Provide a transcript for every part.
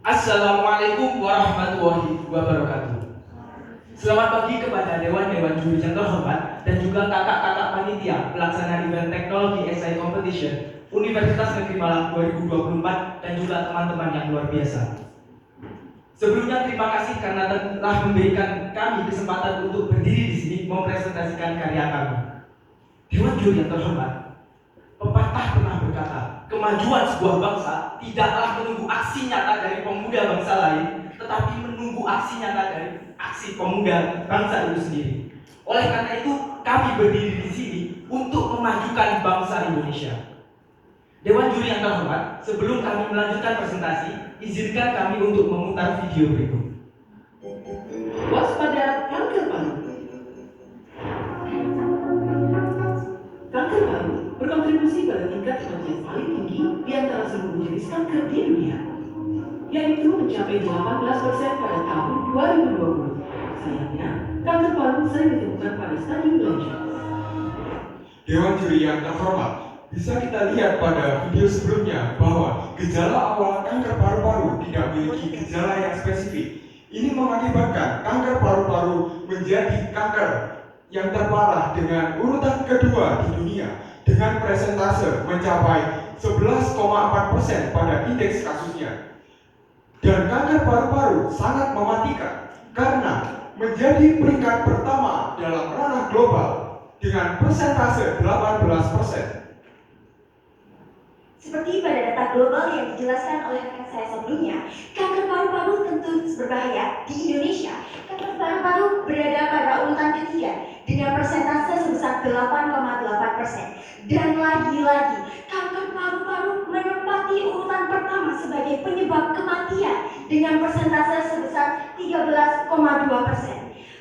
Assalamualaikum warahmatullahi wabarakatuh. Selamat pagi kepada dewan-dewan juri yang terhormat dan juga kakak-kakak panitia pelaksana event teknologi SI Competition Universitas Negeri Malang 2024 dan juga teman-teman yang luar biasa. Sebelumnya terima kasih karena telah memberikan kami kesempatan untuk berdiri di sini mempresentasikan karya kami. Dewan juri yang terhormat, pepatah pernah berkata, kemajuan sebuah bangsa tidaklah menunggu aksi nyata dari pemuda bangsa lain, tetapi menunggu aksi nyata dari aksi pemuda bangsa itu sendiri. Oleh karena itu, kami berdiri di sini untuk memajukan bangsa Indonesia. Dewan juri yang terhormat, sebelum kami melanjutkan presentasi, izinkan kami untuk memutar video berikut. Waspada kanker paru. Kanker paru berkontribusi pada tingkat kematian paling tinggi di antara seluruh jenis kanker di dunia, yaitu mencapai 18% pada tahun 2020. Sayangnya, kanker paru sering ditemukan pada stadium lanjut. Dewan juri yang terhormat, bisa kita lihat pada video sebelumnya bahwa gejala awal kanker paru-paru tidak memiliki gejala yang spesifik. Ini mengakibatkan kanker paru-paru menjadi kanker yang terparah dengan urutan kedua di dunia dengan presentase mencapai 11,4% pada indeks kasusnya. Dan kanker paru-paru sangat mematikan karena menjadi peringkat pertama dalam ranah global dengan persentase 18%. Seperti pada data global yang dijelaskan oleh rekan saya sebelumnya, kanker paru-paru tentu berbahaya di Indonesia. Kanker paru-paru berada pada urutan ketiga dengan persentase sebesar 8,8%. Dan lagi-lagi, kanker paru-paru menempati urutan pertama sebagai penyebab kematian dengan persentase sebesar 13,2%.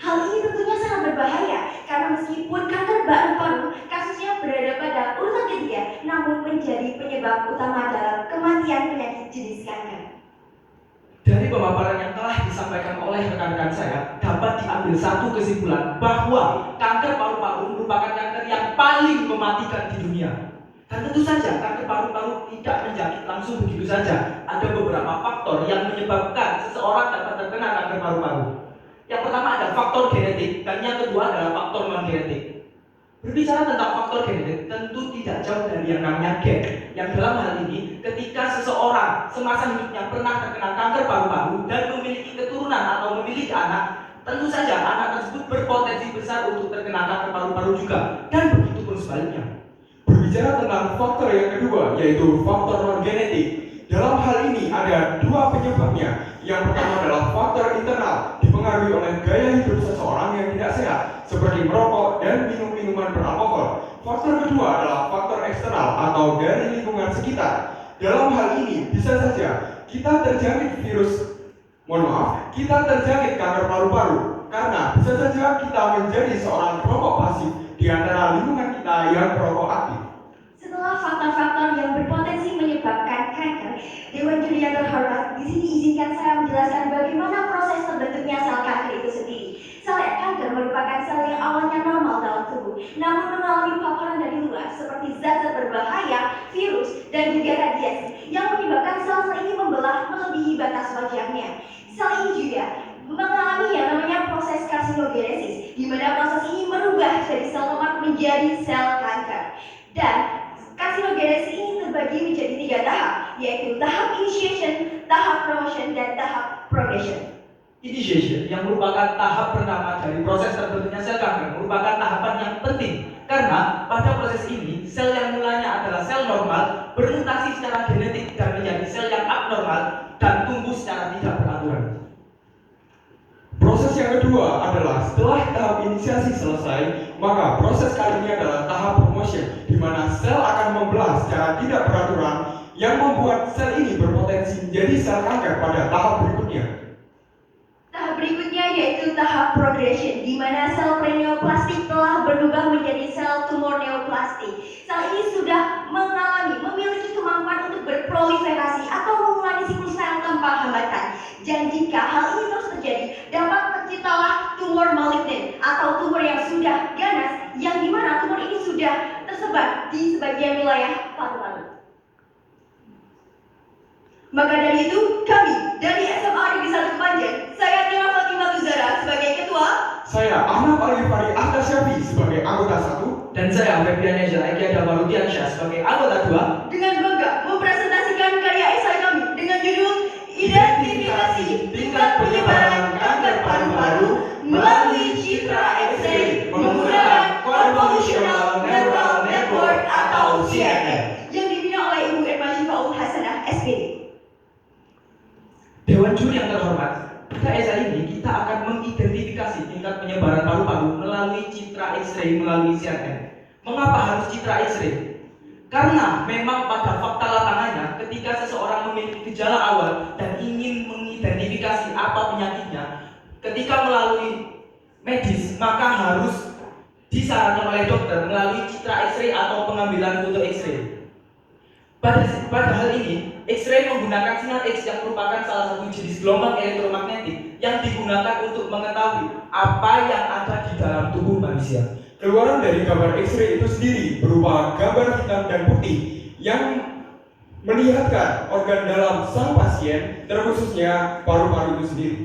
Hal ini tentunya sangat berbahaya karena meskipun kanker paru-paru kasusnya berada pada urutan ketiga, namun menjadi penyebab utama dalam kematian penyakit jenis kanker. Dari pemaparan yang telah disampaikan oleh rekan-rekan saya, dapat diambil satu kesimpulan bahwa kanker paru-paru merupakan kanker yang paling mematikan di dunia. Dan tentu saja kanker paru-paru tidak menjangkit langsung begitu saja. Ada beberapa faktor yang menyebabkan seseorang dapat terkena kanker paru-paru. Yang pertama ada faktor genetik dan yang kedua adalah faktor non-genetik. Berbicara tentang faktor genetik, tentu tidak jauh dari yang namanya gen. Yang dalam hal ini, ketika seseorang semasa hidupnya pernah terkena kanker paru-paru dan memiliki keturunan atau memiliki anak, tentu saja anak tersebut berpotensi besar untuk terkena kanker paru-paru juga. Dan begitu pun sebaliknya. Berbicara tentang faktor yang kedua, yaitu faktor non-genetik. Dalam hal ini ada dua penyebabnya. Yang pertama adalah faktor internal, dipengaruhi oleh gaya hidup seseorang yang tidak sehat, seperti merokok dan minum minuman beralkohol. Faktor kedua adalah faktor eksternal atau dari lingkungan sekitar. Dalam hal ini bisa saja kita terjangkit kita terjangkit kanker paru-paru karena bisa saja kita menjadi seorang perokok pasif di antara lingkungan kita yang perokok aktif. Setelah faktor-faktor yang berpotensi menyebabkan kanker, Dewan Juri yang terhormat, di sini izinkan saya menjelaskan bagaimana proses terbentuknya sel kanker itu sendiri. Sel kanker merupakan sel yang awalnya normal dalam tubuh, namun mengalami paparan dari luar seperti zat-zat berbahaya, virus, dan juga radiasi yang menyebabkan sel-sel ini membelah melebihi batas wajarnya. Sel ini juga mengalami yang namanya proses karsinogenesis, di mana proses ini merubah dari sel lemak menjadi sel kanker. Dan karsinogenesis ini terbagi menjadi 3 tahap, yaitu tahap initiation, tahap promotion, dan tahap progression. Initiation yang merupakan tahap pertama dari proses terbentuknya sel kanker merupakan tahapan yang penting karena pada proses ini sel yang mulanya adalah sel normal bermutasi secara genetik dan menjadi sel yang abnormal dan tumbuh secara tidak beraturan. Proses yang kedua adalah setelah tahap inisiasi selesai, maka proses kali ini adalah tahap promotion, di mana sel akan membelah secara tidak beraturan yang membuat sel ini berpotensi menjadi sel kanker pada tahap berikutnya. Tahap berikutnya yaitu tahap progression, di mana sel preneoplastik telah berubah menjadi sel tumor neoplastik. Sel ini sudah memiliki kemampuan untuk berproliferasi atau mengulangi siklus sel tanpa hambatan. Dan jika hal ini terus terjadi, dapat terciptalah tumor malignen atau tumor yang sudah ganas, yang dimana tumor ini sudah tersebar di sebagian wilayah paru-paru. Maka dari itu, kami dari saya, Febrian Ezra Eki Adama Rudiansyah sebagai anggota 2 dengan bangga mempresentasikan karya esai kami dengan judul Identifikasi Tingkat Penyebaran Kanker Paru-Paru melalui Citra X-ray menggunakan Convolutional Neural Network atau CNN yang dibina oleh Ibu Irma Syifaul Hasanah, SPD. Dewan Juri yang terhormat, pada esai ini kita akan mengidentifikasi tingkat penyebaran paru-paru melalui citra X-ray melalui CNN. Mengapa harus citra X-ray? Karena memang pada fakta lapangannya ketika seseorang memiliki gejala awal dan ingin mengidentifikasi apa penyakitnya, ketika melalui medis maka harus disarankan oleh dokter melalui citra X-ray atau pengambilan foto X-ray. Pada hal ini, X-ray menggunakan sinar X yang merupakan salah satu jenis gelombang elektromagnetik yang digunakan untuk mengetahui apa yang ada di dalam tubuh manusia. Keluaran dari gambar X-ray itu sendiri berupa gambar hitam dan putih yang melihatkan organ dalam sang pasien, terkhususnya paru-paru itu sendiri.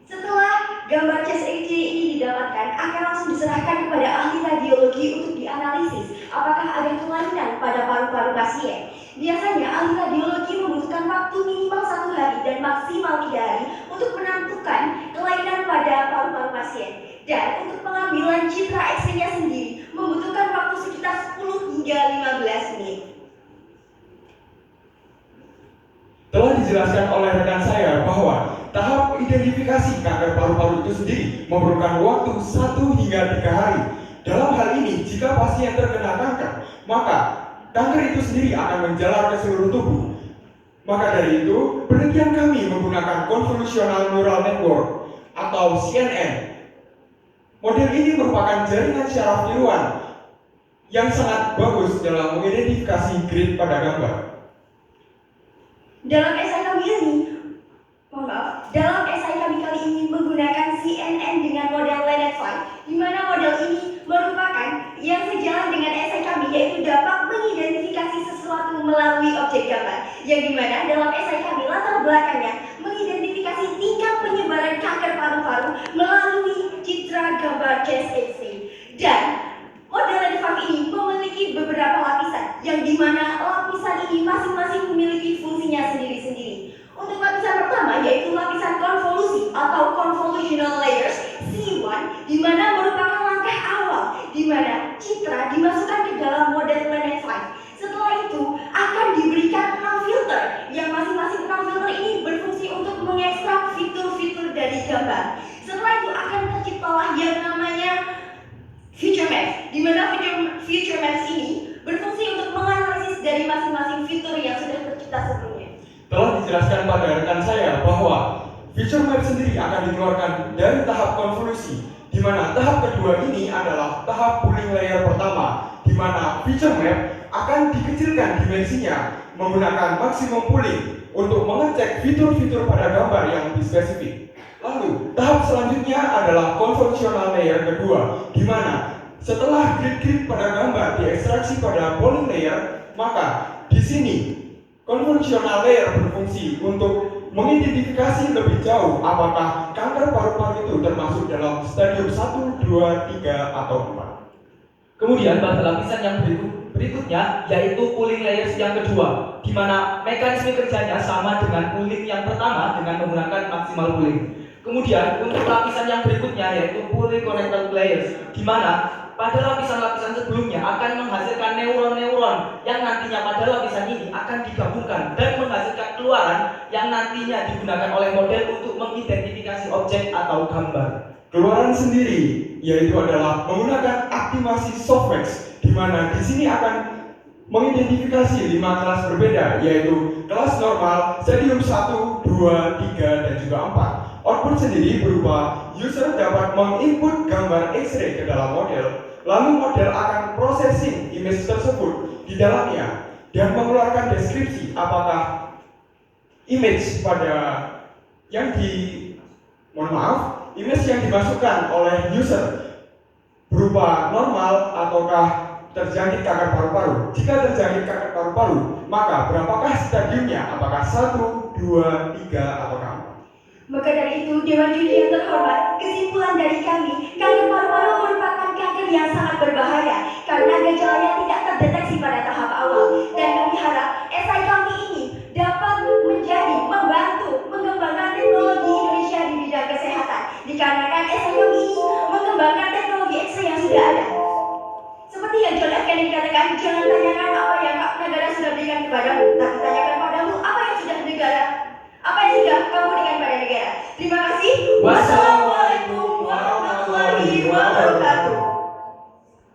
Setelah gambar chest X-ray ini didapatkan, akan langsung diserahkan kepada ahli radiologi untuk dianalisis apakah ada kelainan pada paru-paru pasien. Biasanya ahli radiologi membutuhkan waktu minimal 1 hari dan maksimal 3 hari untuk menentukan kelainan pada paru-paru pasien. Dan untuk pengambilan citra X-ray-nya sendiri membutuhkan waktu sekitar 10 hingga 15 menit. Telah dijelaskan oleh rekan saya bahwa tahap identifikasi kanker paru-paru itu sendiri memerlukan waktu 1 hingga 3 hari. Dalam hal ini, jika pasien terkena kanker, maka kanker itu sendiri akan menjalar ke seluruh tubuh. Maka dari itu, penelitian kami menggunakan Convolutional Neural Network atau CNN. Model ini merupakan jaringan syaraf tiruan yang sangat bagus dalam mengidentifikasi grid pada gambar. Dalam esai kami kali ini menggunakan CNN dengan model Lenet 5, di mana model ini merupakan yang sejalan dengan esai kami, yaitu dapat mengidentifikasi sesuatu melalui objek gambar, yang dimana dalam esai kami latar belakangnya mengidentifikasi tingkat penyebaran kanker paru-paru melalui citra gambar chest X-ray. Dan model Lenet 5 ini memiliki beberapa lapisan, yang dimana lapisan ini masing-masing memiliki fungsinya sendiri-sendiri. Untuk lapisan pertama yaitu lapisan konvolusi atau convolutional layers C1, di mana merupakan langkah awal di mana citra dimasukkan ke dalam model Lenet 5. Setelah itu akan diberikan 6 filter, yang masing-masing 6 filter ini berfungsi untuk mengekstrak fitur-fitur dari gambar. Setelah itu akan terciptalah yang namanya feature maps, di mana feature maps ini berfungsi untuk menganalisis dari masing-masing fitur yang sudah tercipta sebelumnya. Telah dijelaskan pada rekan saya bahwa feature map sendiri akan dikeluarkan dari tahap konvolusi, di mana tahap kedua ini adalah tahap pooling layer pertama, di mana feature map akan dikecilkan dimensinya menggunakan maksimum pooling untuk mengecek fitur-fitur pada gambar yang lebih spesifik. Lalu, tahap selanjutnya adalah convolutional layer kedua, di mana setelah grid-grid pada gambar diekstraksi pada pooling layer, maka di sini convolutional layer berfungsi untuk mengidentifikasi lebih jauh apakah kanker paru-paru itu termasuk dalam stadium 1, 2, 3, atau 4. Kemudian pada lapisan yang berikutnya yaitu pooling layers yang kedua, di mana mekanisme kerjanya sama dengan pooling yang pertama dengan menggunakan maksimal pooling. Kemudian untuk lapisan yang berikutnya yaitu pooling connected layers, di mana pada lapisan-lapisan sebelumnya akan menghasilkan neuron-neuron yang nantinya pada lapisan ini akan digabungkan dan menghasilkan keluaran yang nantinya digunakan oleh model untuk mengidentifikasi objek atau gambar. Keluaran sendiri yaitu adalah menggunakan aktivasi Softmax, di mana di sini akan mengidentifikasi 5 kelas berbeda, yaitu kelas normal, stadium 1, 2, 3, dan juga 4. Output sendiri berupa user dapat menginput gambar X-ray ke dalam model, lalu model akan processing image tersebut di dalamnya dan mengeluarkan deskripsi apakah image image yang dimasukkan oleh user berupa normal ataukah terjangkit kanker paru-paru. Jika terjangkit kanker paru-paru, maka berapakah stadiumnya? Apakah 1, 2, 3, atau 4? Maka dari itu, Dewan Juri yang terhormat, kesimpulan dari kami, kanker paru-paru merupakan kanker penyakit yang sangat berbahaya karena gejalanya tidak terdeteksi pada tahap awal. Dan kami harap SI kami ini dapat membantu mengembangkan teknologi Indonesia di bidang kesehatan. Dikarenakan SI kami